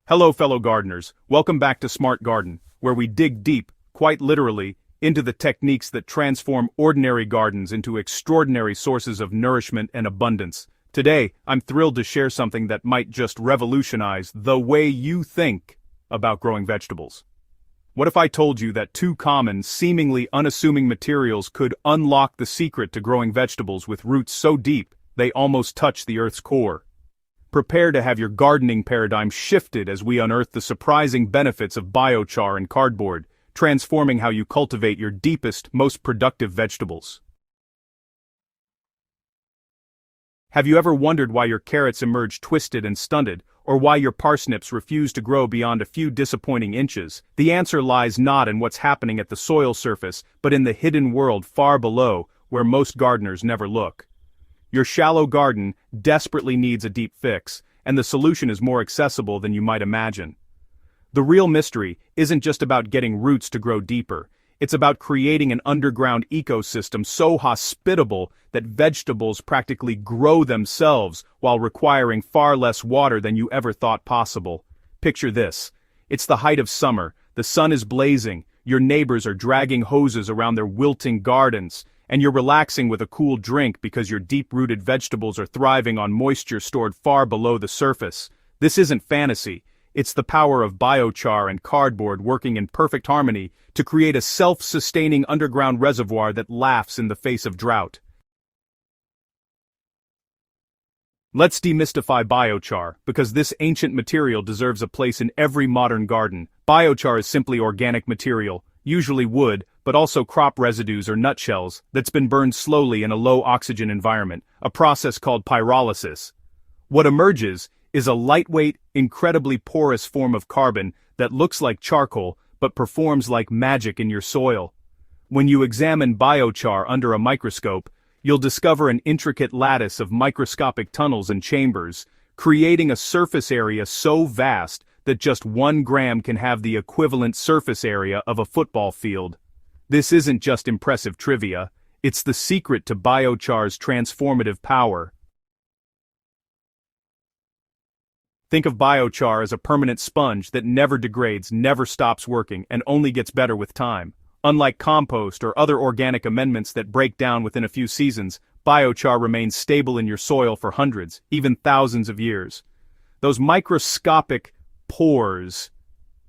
Hello fellow gardeners, welcome back to Smart Garden, where we dig deep, quite literally, into the techniques that transform ordinary gardens into extraordinary sources of nourishment and abundance. Today, I'm thrilled to share something that might just revolutionize the way you think about growing vegetables. What if I told you that two common, seemingly unassuming materials could unlock the secret to growing vegetables with roots so deep they almost touch the earth's core? Prepare to have your gardening paradigm shifted as we unearth the surprising benefits of biochar and cardboard, transforming how you cultivate your deepest, most productive vegetables. Have you ever wondered why your carrots emerge twisted and stunted, or why your parsnips refuse to grow beyond a few disappointing inches? The answer lies not in what's happening at the soil surface, but in the hidden world far below, where most gardeners never look. Your shallow garden desperately needs a deep fix, and the solution is more accessible than you might imagine. The real mystery isn't just about getting roots to grow deeper, it's about creating an underground ecosystem so hospitable that vegetables practically grow themselves while requiring far less water than you ever thought possible. Picture this. It's the height of summer, the sun is blazing, your neighbors are dragging hoses around their wilting gardens, and you're relaxing with a cool drink because your deep-rooted vegetables are thriving on moisture stored far below the surface. This isn't fantasy, it's the power of biochar and cardboard working in perfect harmony to create a self-sustaining underground reservoir that laughs in the face of drought. Let's demystify biochar, because this ancient material deserves a place in every modern garden. Biochar is simply organic material, usually wood, but also crop residues or nutshells, that's been burned slowly in a low-oxygen environment, a process called pyrolysis. What emerges is a lightweight, incredibly porous form of carbon that looks like charcoal but performs like magic in your soil. When you examine biochar under a microscope, you'll discover an intricate lattice of microscopic tunnels and chambers, creating a surface area so vast that just 1 gram can have the equivalent surface area of a football field. This isn't just impressive trivia, it's the secret to biochar's transformative power. Think of biochar as a permanent sponge that never degrades, never stops working, and only gets better with time. Unlike compost or other organic amendments that break down within a few seasons, biochar remains stable in your soil for hundreds, even thousands of years. Those microscopic pores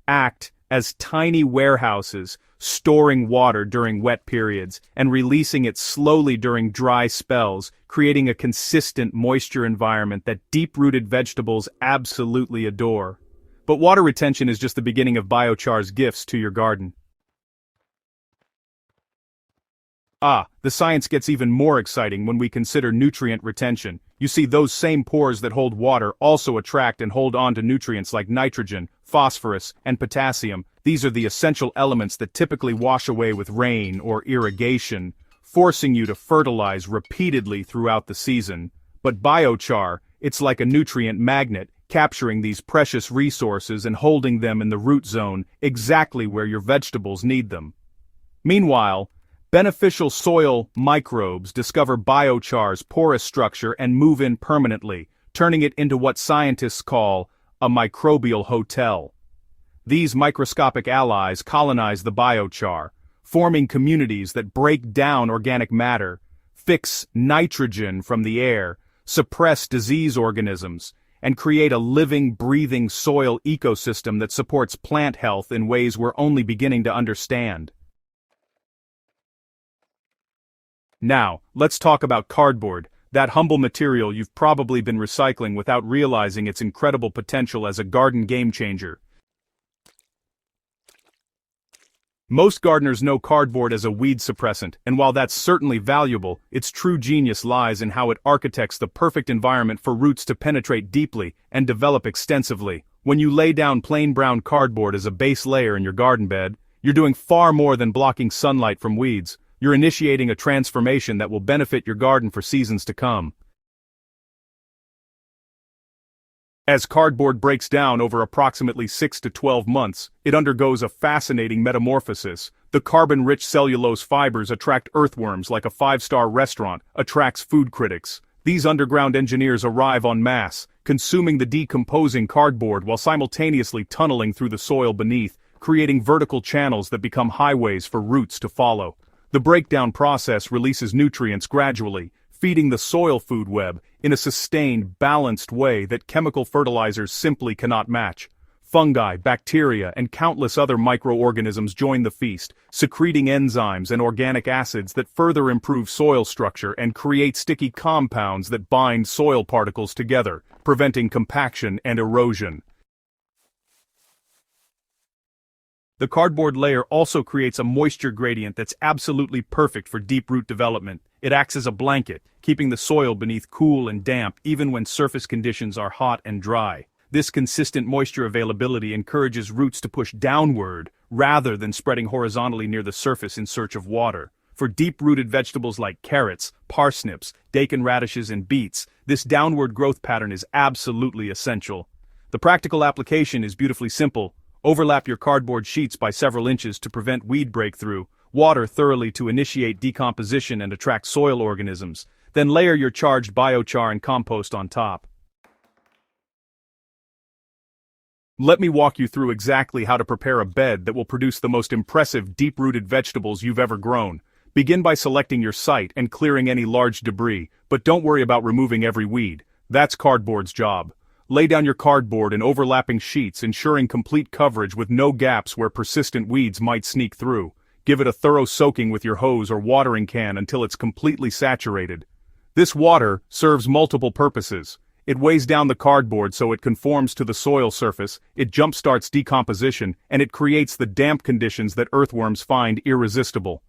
act as tiny warehouses, storing water during wet periods and releasing it slowly during dry spells, creating a consistent moisture environment that deep-rooted vegetables absolutely adore. But water retention is just the beginning of biochar's gifts to your garden. The science gets even more exciting when we consider nutrient retention. You see, those same pores that hold water also attract and hold on to nutrients like nitrogen, phosphorus, and potassium. These are the essential elements that typically wash away with rain or irrigation, forcing you to fertilize repeatedly throughout the season. But biochar, it's like a nutrient magnet, capturing these precious resources and holding them in the root zone, exactly where your vegetables need them. Meanwhile, beneficial soil microbes discover biochar's porous structure and move in permanently, turning it into what scientists call a microbial hotel. These microscopic allies colonize the biochar, forming communities that break down organic matter, fix nitrogen from the air, suppress disease organisms, and create a living, breathing soil ecosystem that supports plant health in ways we're only beginning to understand. Now, let's talk about cardboard, that humble material you've probably been recycling without realizing its incredible potential as a garden game-changer. Most gardeners know cardboard as a weed suppressant, and while that's certainly valuable, its true genius lies in how it architects the perfect environment for roots to penetrate deeply and develop extensively. When you lay down plain brown cardboard as a base layer in your garden bed, you're doing far more than blocking sunlight from weeds. You're initiating a transformation that will benefit your garden for seasons to come. As cardboard breaks down over approximately 6 to 12 months, it undergoes a fascinating metamorphosis. The carbon-rich cellulose fibers attract earthworms like a 5-star restaurant attracts food critics. These underground engineers arrive en masse, consuming the decomposing cardboard while simultaneously tunneling through the soil beneath, creating vertical channels that become highways for roots to follow. The breakdown process releases nutrients gradually, feeding the soil food web in a sustained, balanced way that chemical fertilizers simply cannot match. Fungi, bacteria, and countless other microorganisms join the feast, secreting enzymes and organic acids that further improve soil structure and create sticky compounds that bind soil particles together, preventing compaction and erosion. The cardboard layer also creates a moisture gradient that's absolutely perfect for deep root development. It acts as a blanket, keeping the soil beneath cool and damp even when surface conditions are hot and dry. This consistent moisture availability encourages roots to push downward rather than spreading horizontally near the surface in search of water. For deep-rooted vegetables like carrots, parsnips, daikon radishes, and beets, this downward growth pattern is absolutely essential. The practical application is beautifully simple. Overlap your cardboard sheets by several inches to prevent weed breakthrough, water thoroughly to initiate decomposition and attract soil organisms, then layer your charged biochar and compost on top. Let me walk you through exactly how to prepare a bed that will produce the most impressive deep-rooted vegetables you've ever grown. Begin by selecting your site and clearing any large debris, but don't worry about removing every weed. That's cardboard's job. Lay down your cardboard in overlapping sheets, ensuring complete coverage with no gaps where persistent weeds might sneak through. Give it a thorough soaking with your hose or watering can until it's completely saturated. This water serves multiple purposes. It weighs down the cardboard so it conforms to the soil surface, it jumpstarts decomposition, and it creates the damp conditions that earthworms find irresistible.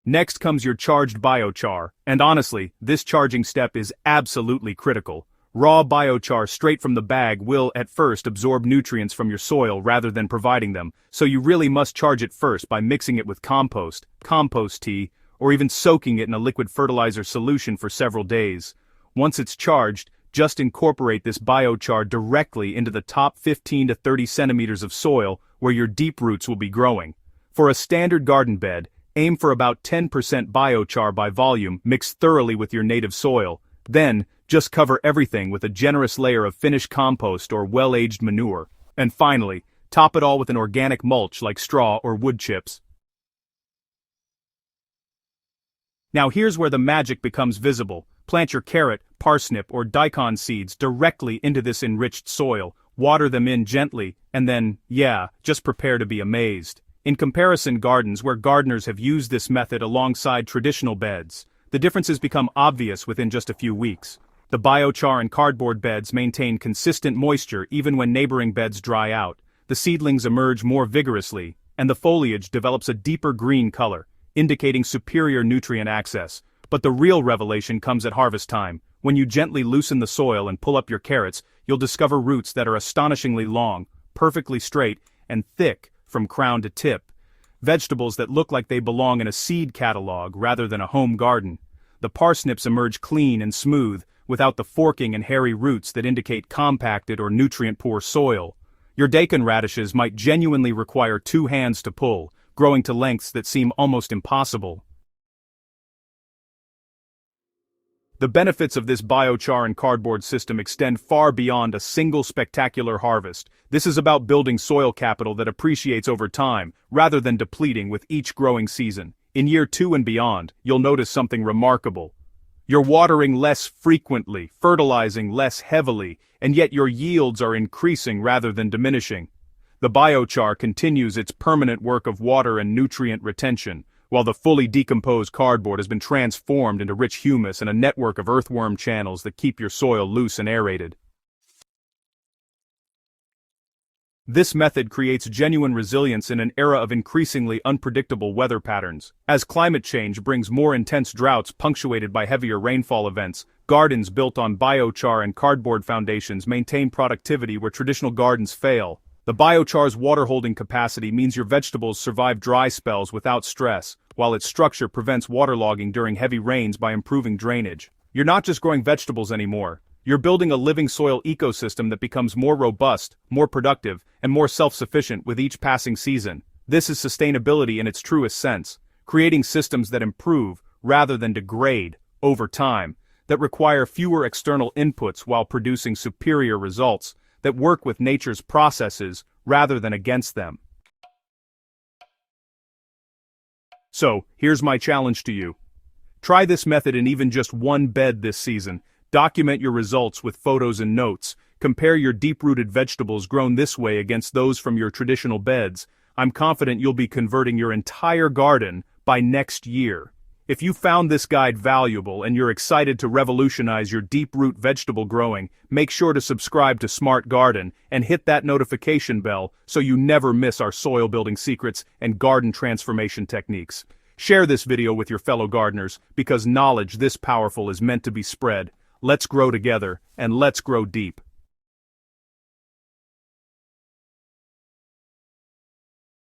Next comes your charged biochar, and honestly, this charging step is absolutely critical. Raw biochar straight from the bag will, at first, absorb nutrients from your soil rather than providing them, so you really must charge it first by mixing it with compost tea, or even soaking it in a liquid fertilizer solution for several days. Once it's charged, just incorporate this biochar directly into the top 15 to 30 centimeters of soil where your deep roots will be growing. For a standard garden bed, aim for about 10% biochar by volume mixed thoroughly with your native soil. Then, just cover everything with a generous layer of finished compost or well-aged manure. And finally, top it all with an organic mulch like straw or wood chips. Now here's where the magic becomes visible. Plant your carrot, parsnip, or daikon seeds directly into this enriched soil, water them in gently, and then, just prepare to be amazed. In comparison gardens where gardeners have used this method alongside traditional beds, the differences become obvious within just a few weeks. The biochar and cardboard beds maintain consistent moisture even when neighboring beds dry out. The seedlings emerge more vigorously, and the foliage develops a deeper green color, indicating superior nutrient access. But the real revelation comes at harvest time. When you gently loosen the soil and pull up your carrots, you'll discover roots that are astonishingly long, perfectly straight, and thick from crown to tip. Vegetables that look like they belong in a seed catalog rather than a home garden. The parsnips emerge clean and smooth, without the forking and hairy roots that indicate compacted or nutrient-poor soil. Your daikon radishes might genuinely require 2 hands to pull, growing to lengths that seem almost impossible. The benefits of this biochar and cardboard system extend far beyond a single spectacular harvest. This is about building soil capital that appreciates over time, rather than depleting with each growing season. In year 2 and beyond, you'll notice something remarkable. You're watering less frequently, fertilizing less heavily, and yet your yields are increasing rather than diminishing. The biochar continues its permanent work of water and nutrient retention, while the fully decomposed cardboard has been transformed into rich humus and a network of earthworm channels that keep your soil loose and aerated. This method creates genuine resilience in an era of increasingly unpredictable weather patterns. As climate change brings more intense droughts punctuated by heavier rainfall events, gardens built on biochar and cardboard foundations maintain productivity where traditional gardens fail. The biochar's water-holding capacity means your vegetables survive dry spells without stress, while its structure prevents waterlogging during heavy rains by improving drainage. You're not just growing vegetables anymore. You're building a living soil ecosystem that becomes more robust, more productive, and more self-sufficient with each passing season. This is sustainability in its truest sense, creating systems that improve, rather than degrade, over time. that require fewer external inputs while producing superior results, that work with nature's processes rather than against them. So, here's my challenge to you. Try this method in even just one bed this season. Document your results with photos and notes. Compare your deep-rooted vegetables grown this way against those from your traditional beds. I'm confident you'll be converting your entire garden by next year. If you found this guide valuable and you're excited to revolutionize your deep-root vegetable growing, make sure to subscribe to Smart Garden and hit that notification bell so you never miss our soil-building secrets and garden transformation techniques. Share this video with your fellow gardeners because knowledge this powerful is meant to be spread. Let's grow together and let's grow deep.